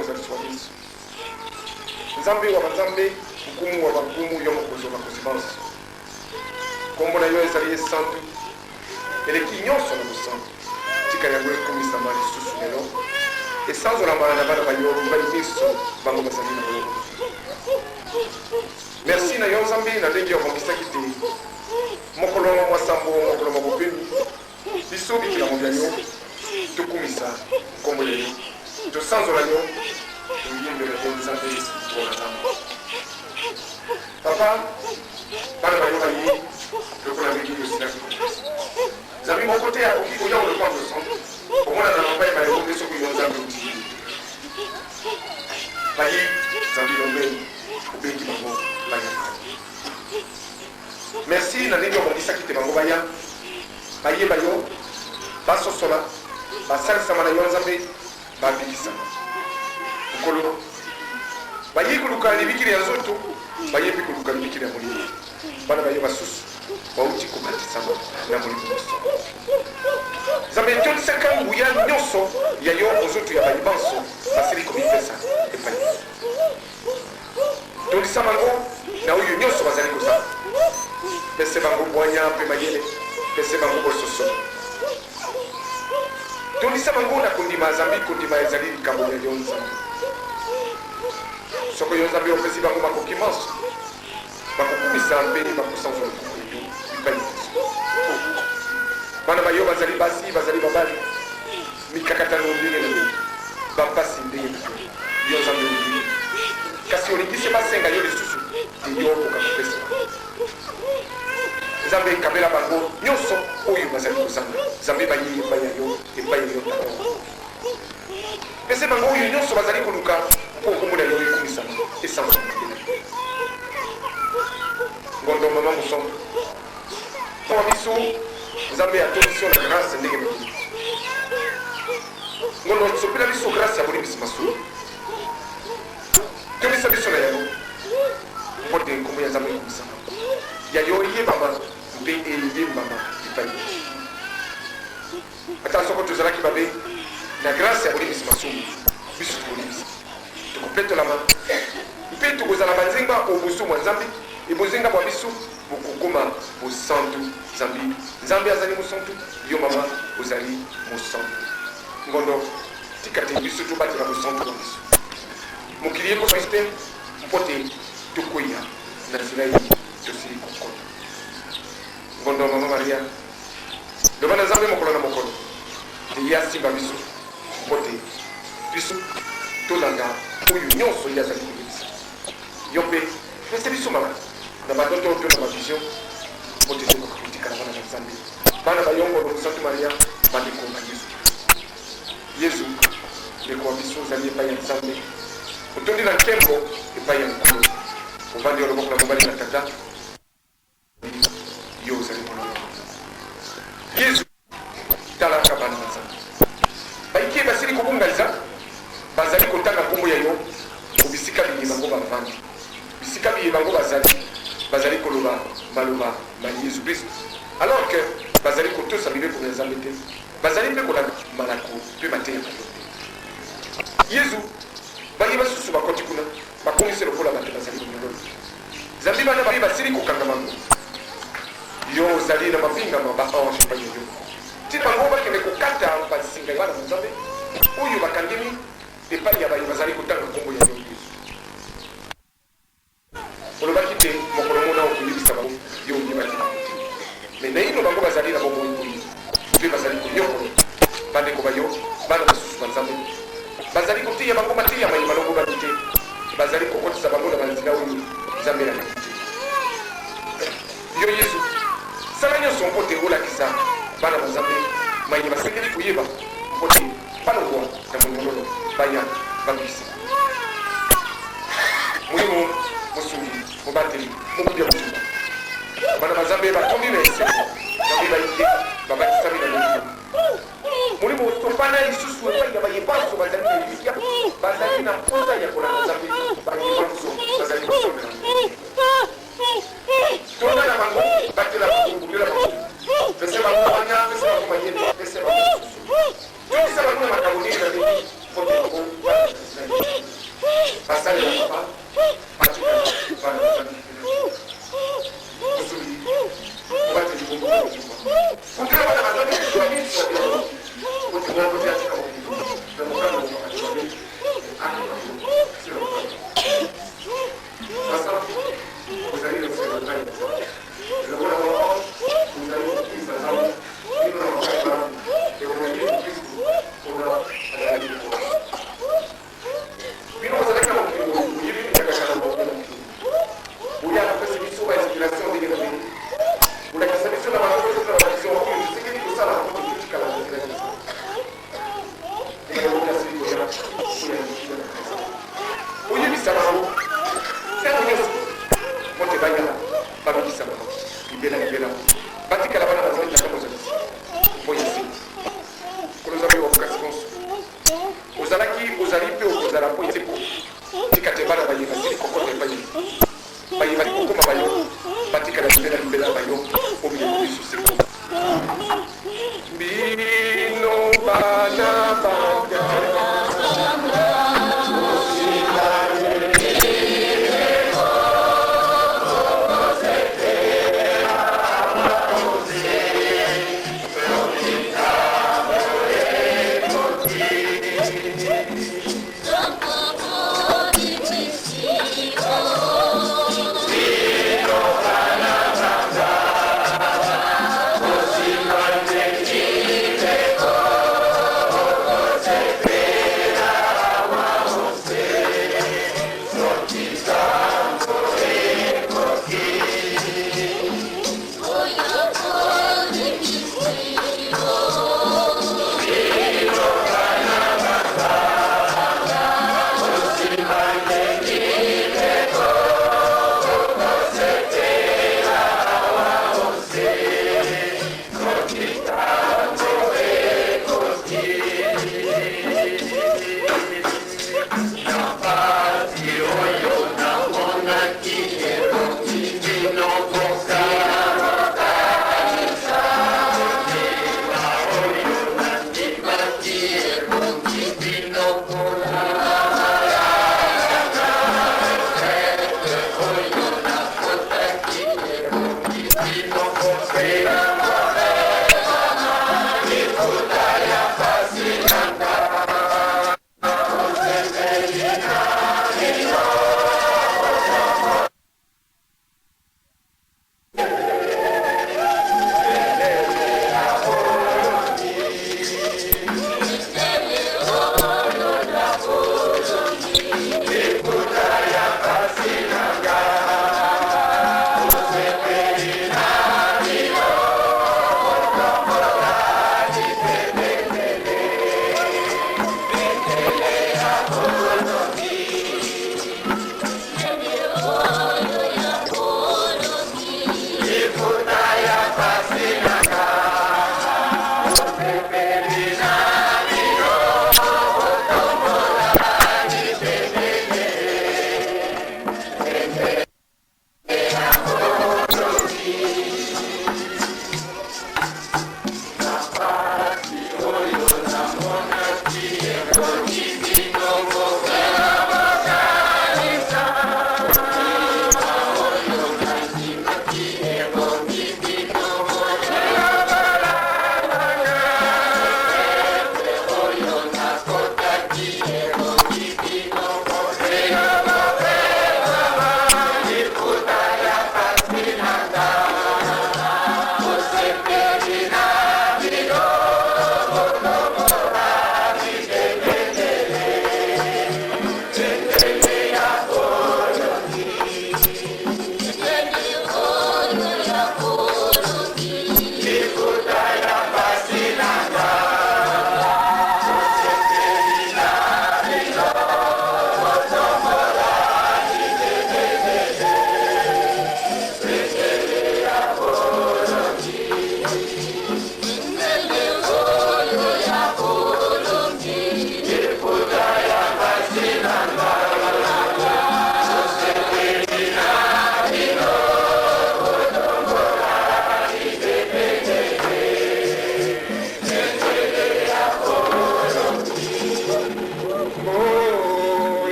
mozali swa Yesu. Nzambe wa banzambe, mkumu wa bakumu yo mokozi wa makozi banso. Kombo na yo ezali esantu, eleki nyonso na mosantu. Tika yango ekomisa mali susu lelo. Esanzola mala na bana bayo bayimiso bango bazali na yo. Merci na yo Nzambe na ndenge okokisaki te. Mokolo mwa sambo mokolo mwa bopemi. Biso bikila mobia yo. Tukumisa kombo lelo. Tosanzola yo. Oyembela yo Nzambe mpona nzambe. Papa, bana bayo bayi lokola ndenge yosilaki komisa. Nzambe moko te akoki koya olokwanga osantu. Omona na mapai bayo ndeso kuyo Nzambe otili. Bayi Nzambe lombe obengi bango baya. Merci na ndenge okokisaki te bango baya. Baye bayo basosola basalisama na yo Nzambe babikisama. Mokolo baye koluka libikili ya nzoto baye mpe koluka libikili ya molimo. Bana bayo basusu bauti kobatisama na molimo nyonso. Nzambe tolisaka nguya nyonso ya yo nzoto ya baye banso basili komipesa epai. Tolisa bango na oyo nyonso bazali kozala. Pese bango bwanya mpe mayele, pese bango bososo. Tolisa bango na kondima Nzambe, kondima ezali likambo ya yo Nzambe. Soko yo Nzambe opesi bango makoki manso, bakokumisa mpe bakosanzola likambo ya yo epai. Bana bayo bazali basi, bazali babali, mikakatano ndenge na ndenge, bampasi ndenge na ndenge, yo Nzambe ondimi. Kasi olingisi basenga yo lisusu, te yo okoka kopesa. Nzambe kabela bango nyonso oyo bazali kozanga. Nzambe baye epai ya yo, epai ya yo tako. Pese bango oyo nyonso bazali koluka mpo kombo na yo ekomisama esango. Ngondo mama mosantu. Mpo biso Nzambe atolisi na grâce ndenge mokili. Ngondo tsopela biso grâce ya bolimbisi masumu. Tolisa biso na yango mpo te kombo ya Nzambe ekomisama. Ya yo yebama mpe eyembama epai. Ata soko tozalaki babe na grâce ya bolimbisi masumu biso tokolimbisa tokopetolama mpe tokozala banzenga obusu mwa Nzambe ebozenga bwa biso bokokoma bosantu Nzambe. Nzambe azali mosantu, yo mama ozali mosantu. Ngondo tika te biso tobatela mosantu na biso. Mokili ekosa te mpo te tokoya na nzela ye tosili kokota. Ngondo mama Maria loba na Nzambe mokolo na mokolo te ye asimba biso mpo te biso tolanda oyo nyonso ye azali koyebisa. Yo mpe pese biso mama na badoto mpe na bavision mpo te tokokotikala bana na Nzambe. Bana bayongo na mosantu Maria bandeko na Yesu ndeko wa biso ozali epai ya Nzambe. Otondi na nkembo epai ya mokolo ovandi oloboko na mobali na tata yo ozali mwana wa Yesu talaka bana na Nzambe. Baiki basili kobungaliza bazali kotanga kombo ya yo obisika biye bango bavandi. Bisika biye bango bazali koloba maloba na Yesu Kristo. Alors que bazali kotosa bibe pour Nzambe te. Bazali mpe kona malako mpe mateya kayo. Yesu bayi basusu bakoti kuna bakomisi lokola bato bazali konyololo. Nzambe bana bayi basili kokanga bango. Yo ozali na mabingama ba-ange epai ya yo. Tina bango bakende kokata basinga ya bana na Nzambe oyo bakangemi epai ya bayi bazali kotanga kombo ya yo Yesu. Olobaki te mokolo mona okoyebisa bango yo oyebaki bango te. Mais naino bango bazali na bomoi boyi mpe bazali konyokola bandeko bayo bana basusu ba Nzambe. Bazali kotia bango mateya mayima longo bano te. Bazali kokotisa bango na banzela oyo Nzambe alaki te. Yo Yesu sala nyonso mpo te olakisa bana ba Nzambe mayima basengeli koyeba mpo te balongwa na monyololo baya babisa. Molimo mosungi mobateli mokudia motumba bana ba Nzambe batondi na eseko Nzambe bayike babatisami na molimo. Molimo topana lisusu epai ya bayebanso bazali na elikya bazali na mpoza ya kolanda Nzambe bayebanso bazali kosomela tona na bango batela bakumbulila bango pese bango banya pese bango mayele pese bango susu tolisa bango na makambo nini na nini mpo te bango